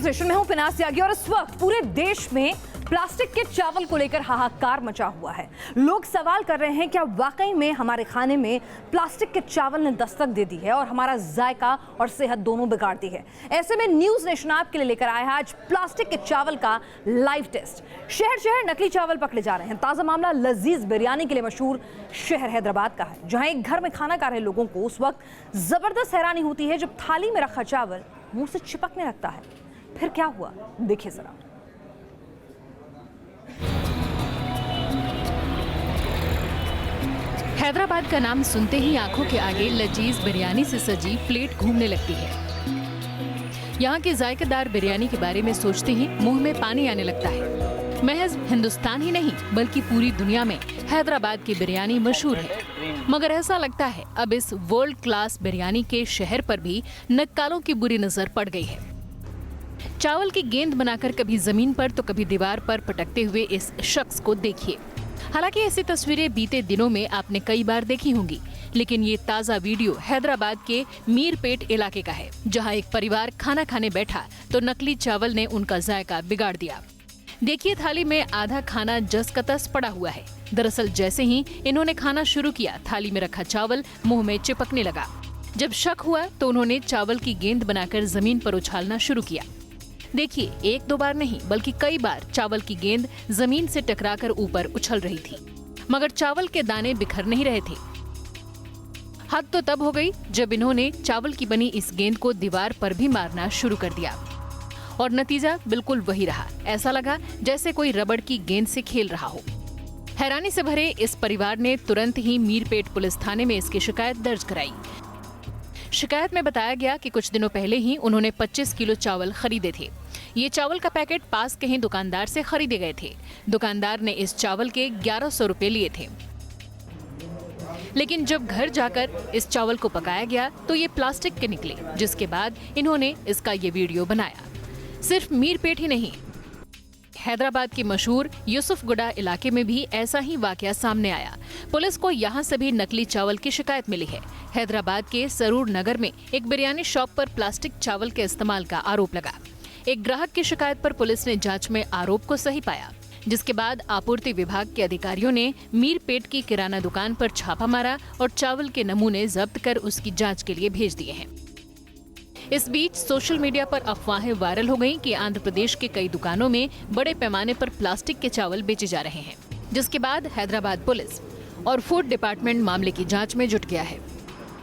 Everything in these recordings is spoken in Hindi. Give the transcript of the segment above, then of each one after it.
स्टेशन में हूं पिनाक त्यागी और इस वक्त पूरे देश में प्लास्टिक के चावल को लेकर हाहाकार मचा हुआ है। लोग सवाल कर रहे हैं क्या वाकई में हमारे खाने में प्लास्टिक के चावल ने दस्तक दे दी है और हमारा जायका और सेहत दोनों बिगाड़ दी है। ऐसे में न्यूज नेशन आपके लिए लेकर आया है आज प्लास्टिक के चावल का लाइव टेस्ट। शहर शहर नकली चावल पकड़े जा रहे हैं। ताजा मामला लजीज बिरयानी के लिए मशहूर शहर हैदराबाद का है, जहां एक घर में खाना खा रहे लोगों को उस वक्त जबरदस्त हैरानी होती है जब थाली में रखा चावल मुंह से चिपकने लगता है। फिर क्या हुआ, देखिए जरा। हैदराबाद का नाम सुनते ही आंखों के आगे लजीज बिरयानी से सजी प्लेट घूमने लगती है। यहाँ की जायकेदार बिरयानी के बारे में सोचते ही मुंह में पानी आने लगता है। महज हिंदुस्तान ही नहीं बल्कि पूरी दुनिया में हैदराबाद की बिरयानी मशहूर है, मगर ऐसा लगता है अब इस वर्ल्ड क्लास बिरयानी के शहर पर भी नक्कालों की बुरी नजर पड़ गई है। चावल की गेंद बनाकर कभी जमीन पर तो कभी दीवार पर पटकते हुए इस शख्स को देखिए। हालांकि ऐसी तस्वीरें बीते दिनों में आपने कई बार देखी होंगी, लेकिन ये ताजा वीडियो हैदराबाद के मीरपेट इलाके का है, जहां एक परिवार खाना खाने बैठा तो नकली चावल ने उनका जायका बिगाड़ दिया। देखिए थाली में आधा खाना जस का तस पड़ा हुआ है। दरअसल जैसे ही इन्होंने खाना शुरू किया, थाली में रखा चावल मुंह में चिपकने लगा। जब शक हुआ तो उन्होंने चावल की गेंद बनाकर जमीन पर उछालना शुरू किया। देखिए एक दो बार नहीं बल्कि कई बार चावल की गेंद जमीन से टकराकर ऊपर उछल रही थी, मगर चावल के दाने बिखर नहीं रहे थे। हद तो तब हो गई जब इन्होंने चावल की बनी इस गेंद को दीवार पर भी मारना शुरू कर दिया और नतीजा बिल्कुल वही रहा। ऐसा लगा जैसे कोई रबड़ की गेंद से खेल रहा हो। हैरानी से भरे इस परिवार ने तुरंत ही मीरपेट पुलिस थाने में इसकी शिकायत दर्ज कराई। शिकायत में बताया गया कि कुछ दिनों पहले ही उन्होंने 25 किलो चावल खरीदे थे। ये चावल का पैकेट पास के ही दुकानदार से खरीदे गए थे। दुकानदार ने इस चावल के 1100 रुपए लिए थे, लेकिन जब घर जाकर इस चावल को पकाया गया तो ये प्लास्टिक के निकले, जिसके बाद इन्होंने इसका ये वीडियो बनाया। सिर्फ मीरपेट ही नहीं, हैदराबाद के मशहूर यूसुफगुड़ा इलाके में भी ऐसा ही वाकया सामने आया। पुलिस को यहाँ से भी नकली चावल की शिकायत मिली है। हैदराबाद के सरूर नगर में एक बिरयानी शॉप पर प्लास्टिक चावल के इस्तेमाल का आरोप लगा। एक ग्राहक की शिकायत पर पुलिस ने जांच में आरोप को सही पाया, जिसके बाद आपूर्ति विभाग के अधिकारियों ने मीरपेट की किराना दुकान पर छापा मारा और चावल के नमूने जब्त कर उसकी जांच के लिए भेज दिए हैं। इस बीच सोशल मीडिया पर अफवाहें वायरल हो गईं कि आंध्र प्रदेश के कई दुकानों में बड़े पैमाने पर प्लास्टिक के चावल बेचे जा रहे हैं, जिसके बाद हैदराबाद पुलिस और फूड डिपार्टमेंट मामले की जांच में जुट गया है।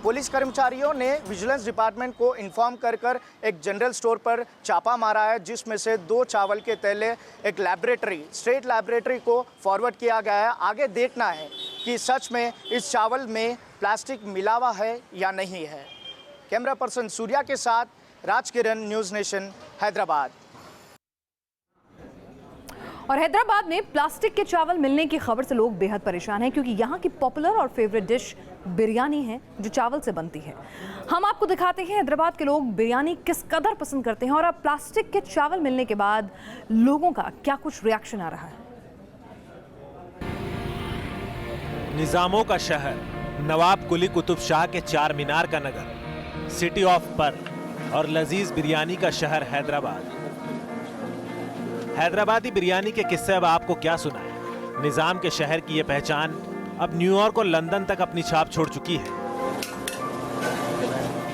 पुलिस कर्मचारियों ने विजिलेंस डिपार्टमेंट को इन्फॉर्म कर एक जनरल स्टोर पर छापा मारा है, जिसमें से 2 चावल के तेले एक लैबोरेटरी, स्टेट लैबोरेटरी को फॉरवर्ड किया गया है। आगे देखना है कि सच में इस चावल में प्लास्टिक मिला हुआ है या नहीं है। कैमरा पर्सन सूर्या के साथ राजकिरण, न्यूज़ नेशन, हैदराबाद। और हैदराबाद में प्लास्टिक के चावल मिलने की खबर से लोग बेहद परेशान हैं, क्योंकि यहाँ की पॉपुलर और फेवरेट डिश बिरयानी है जो चावल से बनती है। हम आपको दिखाते हैं हैदराबाद के लोग बिरयानी किस कदर पसंद करते हैं और अब प्लास्टिक के चावल मिलने के बाद लोगों का क्या कुछ रिएक्शन आ रहा है। निजामों का शहर, नवाब कुली कुतुब शाह के चार मीनार का नगर, सिटी ऑफ पर्ल और लजीज बिरयानी का शहर हैदराबाद। हैदराबादी बिरयानी के किस्से अब आपको क्या सुनाएं। निजाम के शहर की यह पहचान अब न्यूयॉर्क और लंदन तक अपनी छाप छोड़ चुकी है।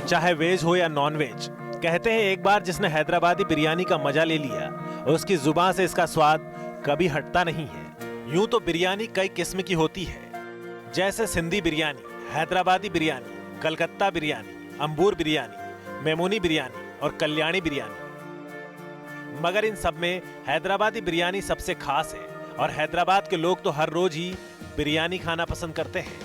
चाहे वेज हो या नॉन वेज, कहते हैं एक बार जिसने हैदराबादी बिरयानी का मजा ले लिया, उसकी जुबान से इसका स्वाद कभी हटता नहीं है। यूं तो बिरयानी कई किस्म की होती है, जैसे सिंधी बिरयानी, हैदराबादी बिरयानी, कलकत्ता बिरयानी, अंबूर बिरयानी, मेमूनी बिरयानी और कल्याणी बिरयानी, मगर इन सब में हैदराबादी बिरयानी सबसे खास है और हैदराबाद के लोग तो हर रोज ही बिरयानी खाना पसंद करते हैं।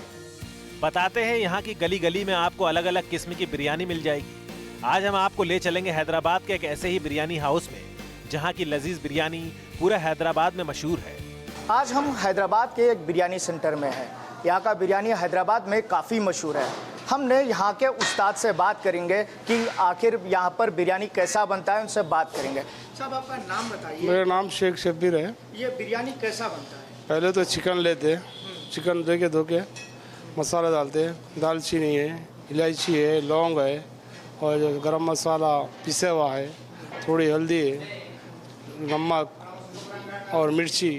बताते हैं यहाँ की गली गली में आपको अलग अलग किस्म की बिरयानी मिल जाएगी। आज हम आपको ले चलेंगे हैदराबाद के एक ऐसे ही बिरयानी हाउस में, जहाँ की लजीज बिरयानी पूरे हैदराबाद में मशहूर है। आज हम हैदराबाद के एक बिरयानी सेंटर में हैं। यहाँ का बिरयानी हैदराबाद में काफ़ी मशहूर है। हमने यहाँ के उस्ताद से बात करेंगे कि आखिर यहाँ पर बिरयानी कैसा बनता है, उनसे बात करेंगे। साहब आपका नाम बताइए। मेरा नाम शेख शब्बीर है। ये बिरयानी कैसा बनता है? पहले तो चिकन लेते हैं, चिकन धो के मसाला डालते हैं। दालचीनी है, इलायची है, लौंग है और गरम मसाला पिसा हुआ है थोड़ी हल्दी, नमक और मिर्ची,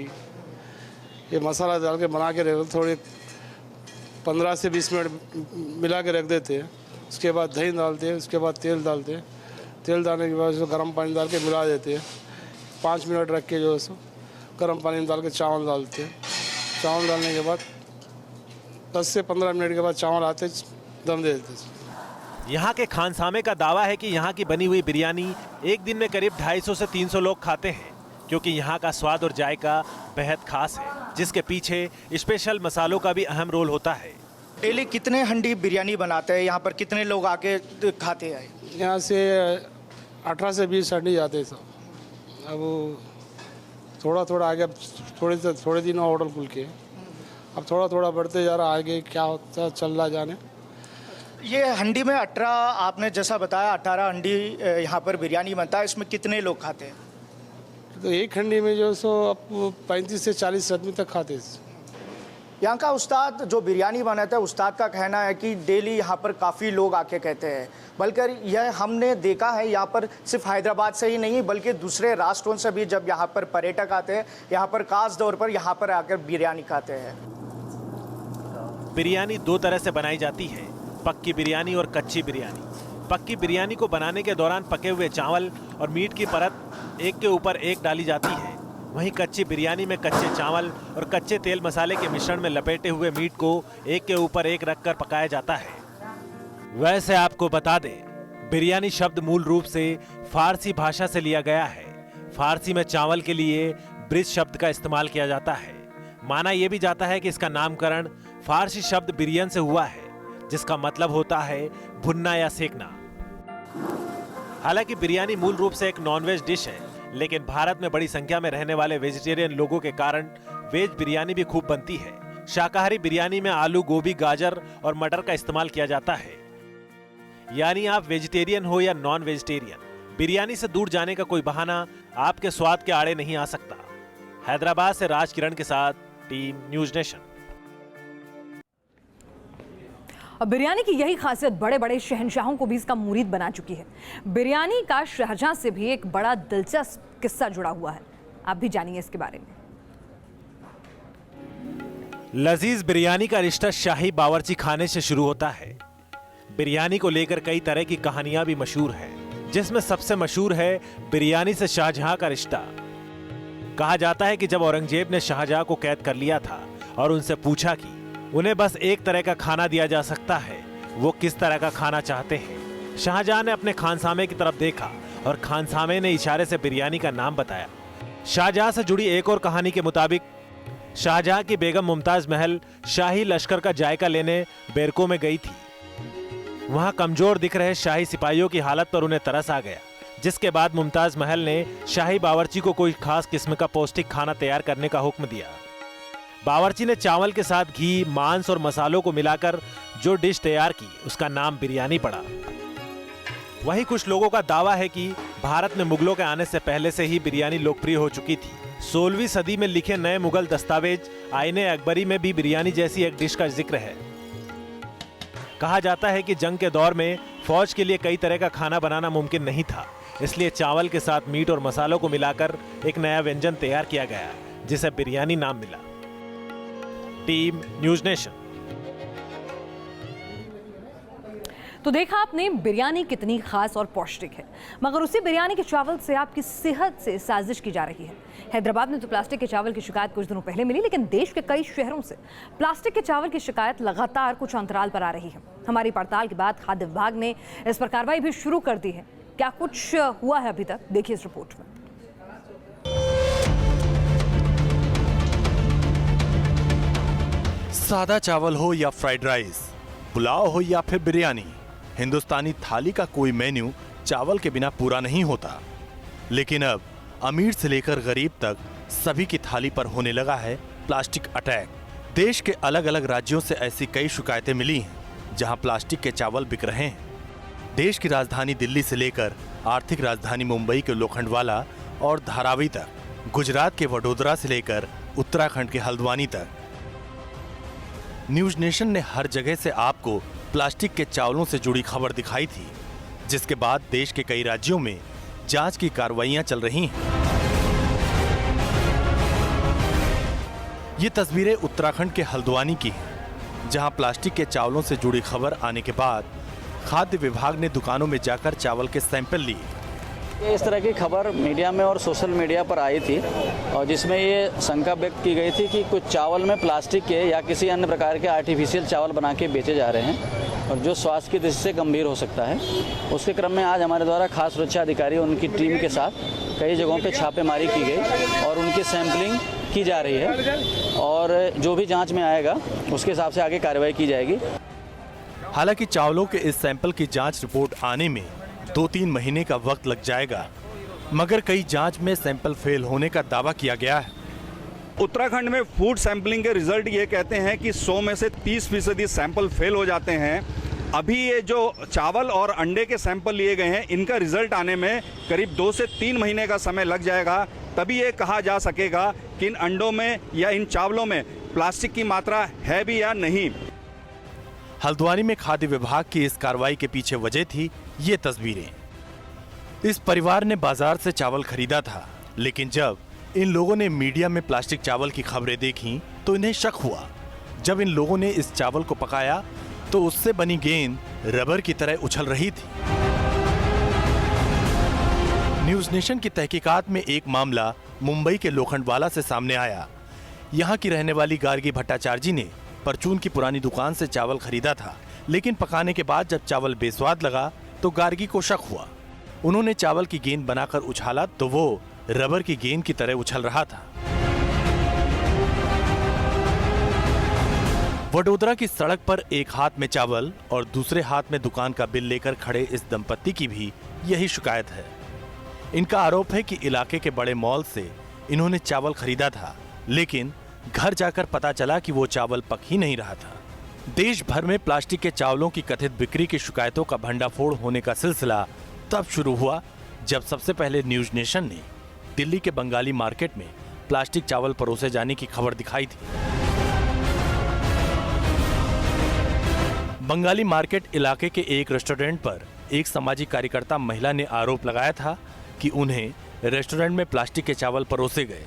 ये मसाला डाल के बना के रख, थोड़ी 15 से 20 मिनट मिला के रख देते हैं। उसके बाद दही डालते हैं, उसके बाद तेल डालते हैं। तेल डालने के बाद उसको गर्म पानी डाल के मिला देते हैं। 5 मिनट रख के जो है सो गर्म पानी में डाल के चावल डालते हैं। चावल डालने के बाद 10 से 15 मिनट के बाद चावल आते दम दे देते हैं। यहाँ के खानसामे का दावा है कि यहाँ की बनी हुई बिरयानी एक दिन में करीब 250 से 300 लोग खाते हैं, क्योंकि यहाँ का स्वाद और जायका बेहद खास है, जिसके पीछे स्पेशल मसालों का भी अहम रोल होता है। डेली कितने हंडी बिरयानी बनाते हैं, यहाँ पर कितने लोग आके खाते हैं? यहाँ से 18 से 20 हंडी जाते हैं सब। अब थोड़ा थोड़ा आगे, थोड़े दिन ऑर्डर खुल के अब थोड़ा थोड़ा बढ़ते जा रहा, आगे क्या होता चल रहा जाने। ये हंडी में 18, आपने जैसा बताया 18 हंडी यहाँ पर बिरयानी बनता है, इसमें कितने लोग खाते हैं? तो एक हंडी में जो सो अब 35 से 40 आदमी तक खाते हैं। यहाँ का उस्ताद जो बिरयानी बनाता है, उस्ताद का कहना है कि डेली यहाँ पर काफ़ी लोग आके कहते हैं, बल्कि यह हमने देखा है यहाँ पर सिर्फ हैदराबाद से ही नहीं बल्कि दूसरे राष्ट्रों से भी जब यहाँ पर पर्यटक आते हैं, यहाँ पर खास तौर पर यहाँ पर आकर बिरयानी खाते हैं। बिरयानी 2 तरह से बनाई जाती है, पक्की बिरयानी और कच्ची बिरयानी। पक्की बिरयानी को बनाने के दौरान पके हुए चावल और मीट की परत एक के ऊपर एक डाली जाती है। वहीं कच्ची बिरयानी में कच्चे चावल और कच्चे तेल मसाले के मिश्रण में लपेटे हुए मीट को एक के ऊपर एक रखकर पकाया जाता है। वैसे आपको बता दें, बिरयानी शब्द मूल रूप से फारसी भाषा से लिया गया है। फारसी में चावल के लिए ब्रिज शब्द का इस्तेमाल किया जाता है। माना यह भी जाता है कि इसका नामकरण फारसी शब्द बिरियन से हुआ है, जिसका मतलब होता है भुनना या सेकना। हालांकि बिरयानी मूल रूप से एक नॉनवेज डिश है, लेकिन भारत में बड़ी संख्या में रहने वाले वेजिटेरियन लोगों के कारण वेज बिरयानी भी खूब बनती है। शाकाहारी बिरयानी में आलू, गोभी, गाजर और मटर का इस्तेमाल किया जाता है। यानी आप वेजिटेरियन हो या नॉन वेजिटेरियन, बिरयानी से दूर जाने का कोई बहाना आपके स्वाद के आड़े नहीं आ सकता। हैदराबाद से राज किरण के साथ टीम न्यूज नेशन। और बिरयानी की यही खासियत बड़े बड़े शहंशाहों को भी इसका मुरीद बना चुकी है। बिरयानी का शाहजहां से भी एक बड़ा दिलचस्प किस्सा जुड़ा हुआ है, आप भी जानिए इसके बारे में। लजीज बिरयानी का रिश्ता शाही बावर्ची खाने से शुरू होता है। बिरयानी को लेकर कई तरह की कहानियां भी मशहूर हैं, जिसमें सबसे मशहूर है बिरयानी से शाहजहां का रिश्ता। कहा जाता है कि जब औरंगजेब ने शाहजहां को कैद कर लिया था और उनसे पूछा कि उन्हें बस एक तरह का खाना दिया जा सकता है, वो किस तरह का खाना चाहते हैं, शाहजहां ने अपने खानसामे की तरफ देखा और खानसामे ने इशारे से बिरयानी का नाम बताया। शाहजहां से जुड़ी एक और कहानी के मुताबिक शाहजहां की बेगम मुमताज महल शाही लश्कर का जायका लेने बैरकों में गई थी। वहां कमजोर दिख रहे शाही सिपाहियों की हालत पर उन्हें तरस आ गया, जिसके बाद मुमताज महल ने शाही बावर्ची को कोई खास किस्म का पौष्टिक खाना तैयार करने का हुक्म दिया। बावर्ची ने चावल के साथ घी, मांस और मसालों को मिलाकर जो डिश तैयार की, उसका नाम बिरयानी पड़ा। वहीं कुछ लोगों का दावा है कि भारत में मुगलों के आने से पहले से ही बिरयानी लोकप्रिय हो चुकी थी। 16वीं सदी में लिखे नए मुगल दस्तावेज आईने अकबरी में भी बिरयानी जैसी एक डिश का जिक्र है। कहा जाता है कि जंग के दौर में फौज के लिए कई तरह का खाना बनाना मुमकिन नहीं था, इसलिए चावल के साथ मीट और मसालों को मिलाकर एक नया व्यंजन तैयार किया गया, जिसे बिरयानी नाम मिला। Team news nation. तो देखा आपने बिरयानी कितनी खास और पौष्टिक है, मगर उसी बिरयानी के चावल से आपकी सेहत से साजिश की जा रही है। हैदराबाद में तो प्लास्टिक के चावल की शिकायत कुछ दिनों पहले मिली, लेकिन देश के कई शहरों से प्लास्टिक के चावल की शिकायत लगातार कुछ अंतराल पर आ रही है। हमारी पड़ताल के बाद खाद्य विभाग ने इस पर कार्रवाई भी शुरू कर दी है। क्या कुछ हुआ है अभी तक, देखिए इस रिपोर्ट में। सादा चावल हो या फ्राइड राइस, पुलाव हो या फिर बिरयानी, हिंदुस्तानी थाली का कोई मेन्यू चावल के बिना पूरा नहीं होता। लेकिन अब अमीर से लेकर गरीब तक सभी की थाली पर होने लगा है प्लास्टिक अटैक। देश के अलग अलग राज्यों से ऐसी कई शिकायतें मिली हैं जहां प्लास्टिक के चावल बिक रहे हैं। देश की राजधानी दिल्ली से लेकर आर्थिक राजधानी मुंबई के लोखंडवाला और धारावी तक, गुजरात के वडोदरा से लेकर उत्तराखंड के हल्द्वानी तक, न्यूज नेशन ने हर जगह से आपको प्लास्टिक के चावलों से जुड़ी खबर दिखाई थी, जिसके बाद देश के कई राज्यों में जांच की कार्रवाइयां चल रही हैं। ये तस्वीरें उत्तराखंड के हल्द्वानी की हैं, जहां प्लास्टिक के चावलों से जुड़ी खबर आने के बाद खाद्य विभाग ने दुकानों में जाकर चावल के सैंपल लिए। इस तरह की खबर मीडिया में और सोशल मीडिया पर आई थी और जिसमें ये शंका व्यक्त की गई थी कि कुछ चावल में प्लास्टिक के या किसी अन्य प्रकार के आर्टिफिशियल चावल बना के बेचे जा रहे हैं और जो स्वास्थ्य की दृष्टि से गंभीर हो सकता है। उसके क्रम में आज हमारे द्वारा खास सुरक्षा अधिकारी उनकी टीम के साथ कई जगहों पे छापेमारी की गई और उनकी सैंपलिंग की जा रही है और जो भी जांच में आएगा उसके हिसाब से आगे कार्रवाई की जाएगी। हालांकि चावलों के इस सैंपल की जांच रिपोर्ट आने में 2-3 महीने का वक्त लग जाएगा, मगर कई जांच में सैंपल फेल होने का दावा किया गया है। उत्तराखंड में फूड सैंपलिंग के रिजल्ट ये कहते हैं कि 100 में से 30% सैंपल फेल हो जाते हैं। अभी ये जो चावल और अंडे के सैंपल लिए गए हैं, इनका रिजल्ट आने में करीब 2 से 3 महीने का समय लग जाएगा। तभी ये कहा जा सकेगा कि इन अंडों में या इन चावलों में प्लास्टिक की मात्रा है भी या नहीं। हल्द्वानी में खाद्य विभाग की इस कार्रवाई के पीछे वजह थी ये तस्वीरें। इस परिवार ने बाजार से चावल खरीदा था, लेकिन जब इन लोगों ने मीडिया में प्लास्टिक चावल की खबरें देखी तो इन्हें शक हुआ। जब इन लोगों ने इस चावल को पकाया तो उससे बनी गेंद रबर की तरह उछल रही थी। न्यूज नेशन की तहकीकात में एक मामला मुंबई के लोखंडवाला से सामने आया। यहाँ की रहने वाली गार्गी भट्टाचार्य ने परचून की पुरानी दुकान से चावल खरीदा था, लेकिन पकाने के बाद जब चावल बेस्वाद लगा तो गार्गी को शक हुआ। उन्होंने चावल की गेंद बनाकर उछाला तो वो रबर की गेंद की तरह उछल रहा था। वडोदरा की सड़क पर एक हाथ में चावल और दूसरे हाथ में दुकान का बिल लेकर खड़े इस दंपत्ति की भी यही शिकायत है। इनका आरोप है कि इलाके के बड़े मॉल से इन्होंने चावल खरीदा था, लेकिन घर जाकर पता चला कि वो चावल पक ही नहीं रहा था। देश भर में प्लास्टिक के चावलों की कथित बिक्री की शिकायतों का भंडाफोड़ होने का सिलसिला तब शुरू हुआ जब सबसे पहले न्यूज नेशन ने दिल्ली के बंगाली मार्केट में प्लास्टिक चावल परोसे जाने की खबर दिखाई थी। बंगाली मार्केट इलाके के एक रेस्टोरेंट पर एक सामाजिक कार्यकर्ता महिला ने आरोप लगाया था कि उन्हें रेस्टोरेंट में प्लास्टिक के चावल परोसे गए।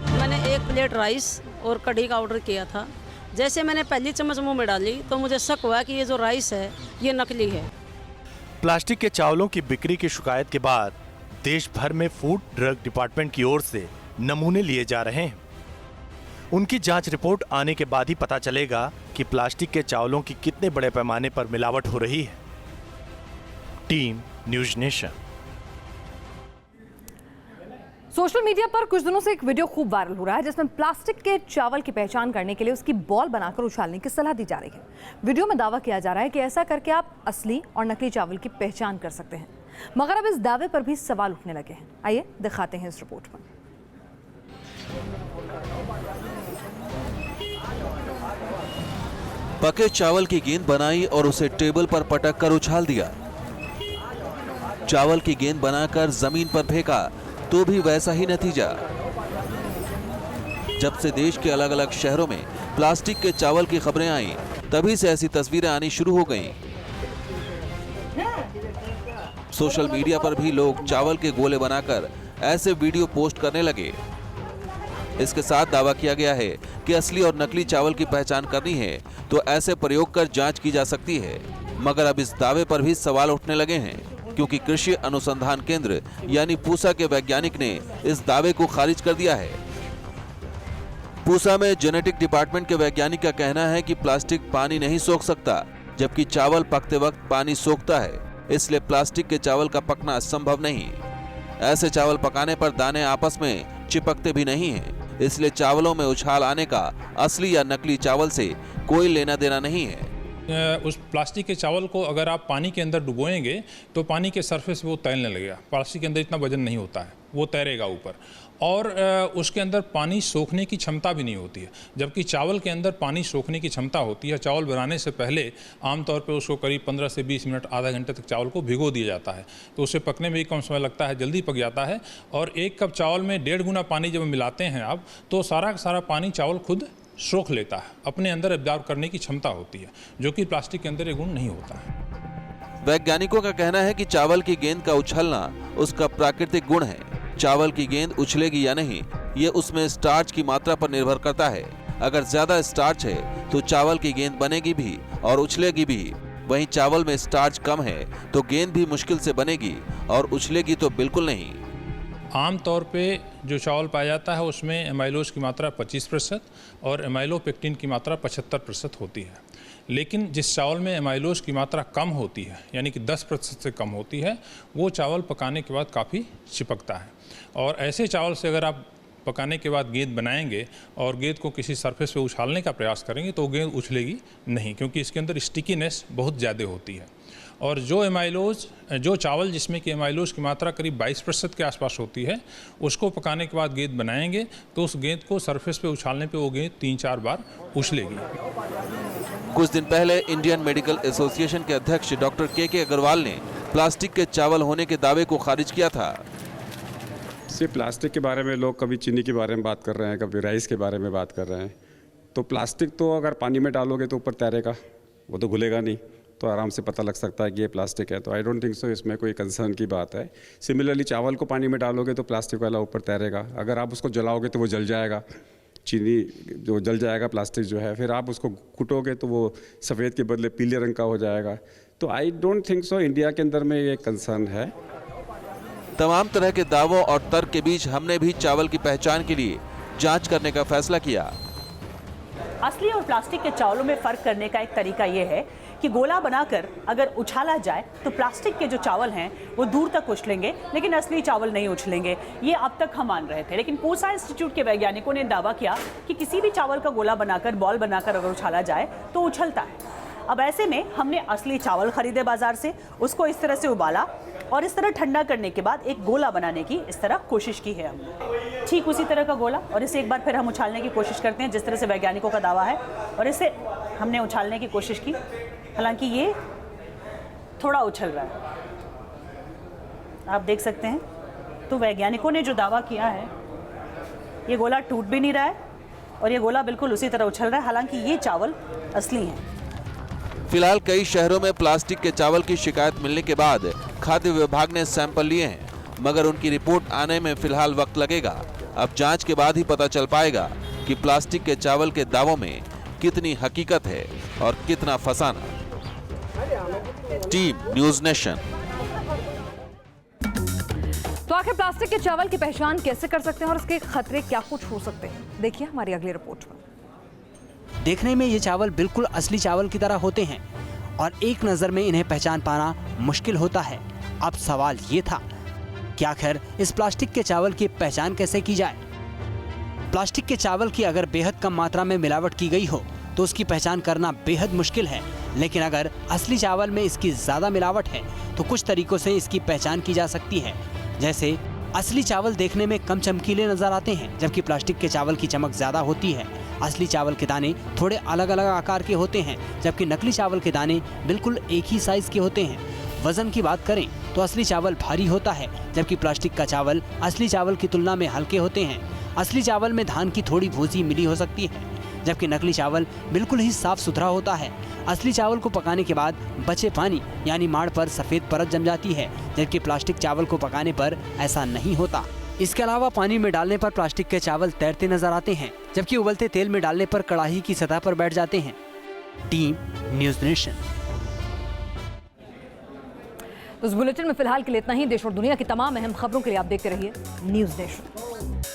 मैंने 1 प्लेट राइस और कढ़ी का ऑर्डर किया था। जैसे मैंने पहली चम्मच मुंह में डाली तो मुझे शक हुआ कि ये जो राइस है ये नकली है। प्लास्टिक के चावलों की बिक्री की शिकायत के बाद देश भर में फूड ड्रग डिपार्टमेंट की ओर से नमूने लिए जा रहे हैं। उनकी जांच रिपोर्ट आने के बाद ही पता चलेगा कि प्लास्टिक के चावलों की कितने बड़े पैमाने पर मिलावट हो रही है। Team news nation. Social media पर कुछ दिनों से एक वीडियो खूब वायरल हो रहा है जिसमें प्लास्टिक के चावल की पहचान करने के लिए उसकी बॉल बनाकर उछालने की सलाह दी जा रही है। वीडियो में दावा किया जा रहा है कि ऐसा करके आप असली और नकली चावल की पहचान कर सकते हैं, मगर अब इस दावे पर भी सवाल उठने लगे हैं। आइए दिखाते हैं इस रिपोर्ट में। पके चावल की गेंद बनाई और उसे टेबल पर पटक कर उछाल दिया। चावल की गेंद बनाकर जमीन पर फेंका तो भी वैसा ही नतीजा। जब से देश के अलग अलग शहरों में प्लास्टिक के चावल की खबरें आईं, तभी से ऐसी तस्वीरें आनी शुरू हो गईं। सोशल मीडिया पर भी लोग चावल के गोले बनाकर ऐसे वीडियो पोस्ट करने लगे। इसके साथ दावा किया गया है कि असली और नकली चावल की पहचान करनी है तो ऐसे प्रयोग कर जांच की जा सकती है, मगर अब इस दावे पर भी सवाल उठने लगे हैं, क्योंकि कृषि अनुसंधान केंद्र यानी पूसा के वैज्ञानिक ने इस दावे को खारिज कर दिया है। पूसा में जेनेटिक डिपार्टमेंट के वैज्ञानिक का कहना है कि प्लास्टिक पानी नहीं सोख सकता, जबकि चावल पकते वक्त पानी सोखता है, इसलिए प्लास्टिक के चावल का पकना संभव नहीं। ऐसे चावल पकाने पर दाने आपस में चिपकते भी नहीं हैं, इसलिए चावलों में उछाल आने का असली या नकली चावल से कोई लेना देना नहीं है। उस प्लास्टिक के चावल को अगर आप पानी के अंदर डुबोएंगे तो पानी के सरफेस पे वो तैरने लगेगा। प्लास्टिक के अंदर इतना वजन नहीं होता है, वो तैरेगा ऊपर, और उसके अंदर पानी सोखने की क्षमता भी नहीं होती है, जबकि चावल के अंदर पानी सोखने की क्षमता होती है। चावल बनाने से पहले आमतौर पे उसको करीब 15 से 20 मिनट, आधा घंटे तक चावल को भिगो दिया जाता है, तो उसे पकने में भी कम समय लगता है, जल्दी पक जाता है। और 1 कप चावल में 1.5 गुना पानी जब मिलाते हैं आप, तो सारा का सारा पानी चावल खुद सोख लेता है, अपने अंदर एब्जॉर्ब करने की क्षमता होती है, जो कि प्लास्टिक के अंदर ये गुण नहीं होता है। वैज्ञानिकों का कहना है कि चावल की गेंद का उछलना उसका प्राकृतिक गुण है। चावल की गेंद उछलेगी या नहीं, ये उसमें स्टार्च की मात्रा पर निर्भर करता है। अगर ज्यादा स्टार्च है तो चावल की गेंद बनेगी भी और उछलेगी भी। वहीं चावल में स्टार्च कम है तो गेंद भी मुश्किल से बनेगी और उछलेगी तो बिल्कुल नहीं। आमतौर पे जो चावल पाया जाता है उसमें एमाइलोज की मात्रा 25% और एमाइलोपेक्टिन की मात्रा 75% होती है। लेकिन जिस चावल में एमाइलोज की मात्रा कम होती है, यानी कि 10% से कम होती है, वो चावल पकाने के बाद काफ़ी चिपकता है। और ऐसे चावल से अगर आप पकाने के बाद गेंद बनाएंगे और गेंद को किसी सरफेस पे उछालने का प्रयास करेंगे तो गेंद उछलेगी नहीं, क्योंकि इसके अंदर स्टिकीनेस बहुत ज़्यादा होती है। और जो चावल जिसमें कि एमाइलोज की मात्रा करीब 22% के आसपास होती है, उसको पकाने के बाद गेंद बनाएंगे तो उस गेंद को सरफेस पे उछालने पे वो गेंद 3-4 बार उछलेगी। कुछ दिन पहले इंडियन मेडिकल एसोसिएशन के अध्यक्ष डॉक्टर के अग्रवाल ने प्लास्टिक के चावल होने के दावे को खारिज किया था। सिर्फ प्लास्टिक के बारे में लोग कभी चीनी के बारे में बात कर रहे हैं, कभी राइस के बारे में बात कर रहे हैं। तो प्लास्टिक तो अगर पानी में डालोगे तो ऊपर तैरेगा, वो तो घुलेगा नहीं, तो आराम से पता लग सकता है कि ये प्लास्टिक है। तो आई डोंट थिंक सो इसमें कोई कंसर्न की बात है। सिमिलरली चावल को पानी में डालोगे तो प्लास्टिक वाला ऊपर तैरेगा। अगर आप उसको जलाओगे तो वो जल जाएगा, चीनी जो जल जाएगा, प्लास्टिक जो है। फिर आप उसको कुटोगे तो वो सफ़ेद के बदले पीले रंग का हो जाएगा। तो I don't think so India के अंदर में ये कंसर्न है। तमाम तरह के दावों और तर्क के बीच हमने भी चावल की पहचान के लिए जांच करने का फैसला किया। असली और प्लास्टिक के चावलों में फर्क करने का एक तरीका यह है कि गोला बनाकर अगर उछाला जाए तो प्लास्टिक के जो चावल हैं वो दूर तक उछलेंगे, लेकिन असली चावल नहीं उछलेंगे। ये अब तक हम मान रहे थे, लेकिन पूसा इंस्टीट्यूट के वैज्ञानिकों ने दावा किया कि किसी भी चावल का गोला बनाकर, बॉल बनाकर अगर उछाला जाए तो उछलता है। अब ऐसे में हमने असली चावल खरीदे बाजार से, उसको इस तरह से उबाला और इस तरह ठंडा करने के बाद एक गोला बनाने की इस तरह कोशिश की है हमने। ठीक उसी तरह का गोला, और इसे एक बार फिर हम उछालने की कोशिश करते हैं जिस तरह से वैज्ञानिकों का दावा है, और इसे हमने उछालने की कोशिश की। हालांकि ये थोड़ा उछल रहा है, आप देख सकते हैं। तो वैज्ञानिकों ने जो दावा किया है, ये गोला टूट भी नहीं रहा है और ये गोला बिल्कुल उसी तरह उछल रहा है। हालांकि ये चावल असली हैं। फिलहाल कई शहरों में प्लास्टिक के चावल की शिकायत मिलने के बाद खाद्य विभाग ने सैंपल लिए हैं, मगर उनकी रिपोर्ट आने में फिलहाल वक्त लगेगा। अब जांच के बाद ही पता चल पाएगा कि प्लास्टिक के चावल के दावों में कितनी हकीकत है और कितना फसाना। Team news nation. तो आखिर प्लास्टिक के चावल की पहचान कैसे कर सकते हैं और इसके खतरे क्या कुछ हो सकते हैं, देखिए हमारी अगली रिपोर्ट में। देखने में ये चावल बिल्कुल असली चावल की तरह होते हैं और एक नज़र में इन्हें पहचान पाना मुश्किल होता है। अब सवाल ये था कि आखिर इस प्लास्टिक के चावल की पहचान कैसे की जाए। प्लास्टिक के चावल की अगर बेहद कम मात्रा में मिलावट की गई हो तो उसकी पहचान करना बेहद मुश्किल है, लेकिन अगर असली चावल में इसकी ज़्यादा मिलावट है तो कुछ तरीकों से इसकी पहचान की जा सकती है। जैसे असली चावल देखने में कम चमकीले नजर आते हैं, जबकि प्लास्टिक के चावल की चमक ज़्यादा होती है। असली चावल के दाने थोड़े अलग अलग आकार के होते हैं, जबकि नकली चावल के दाने बिल्कुल एक ही साइज के होते हैं। वजन की बात करें तो असली चावल भारी होता है, जबकि प्लास्टिक का चावल असली चावल की तुलना में हल्के होते हैं। असली चावल में धान की थोड़ी भूसी मिली हो सकती है, जबकि नकली चावल बिल्कुल ही साफ सुथरा होता है। असली चावल को पकाने के बाद बचे पानी यानी माड़ पर सफ़ेद परत जम जाती है, जबकि प्लास्टिक चावल को पकाने पर ऐसा नहीं होता। इसके अलावा पानी में डालने पर प्लास्टिक के चावल तैरते नजर आते हैं, जबकि उबलते तेल में डालने पर कड़ाही की सतह पर बैठ जाते हैं। Team news nation. उस बुलेटिन में फिलहाल के लिए इतना ही। देश और दुनिया की तमाम अहम खबरों के लिए आप देखते रहिए न्यूज़ नेशन।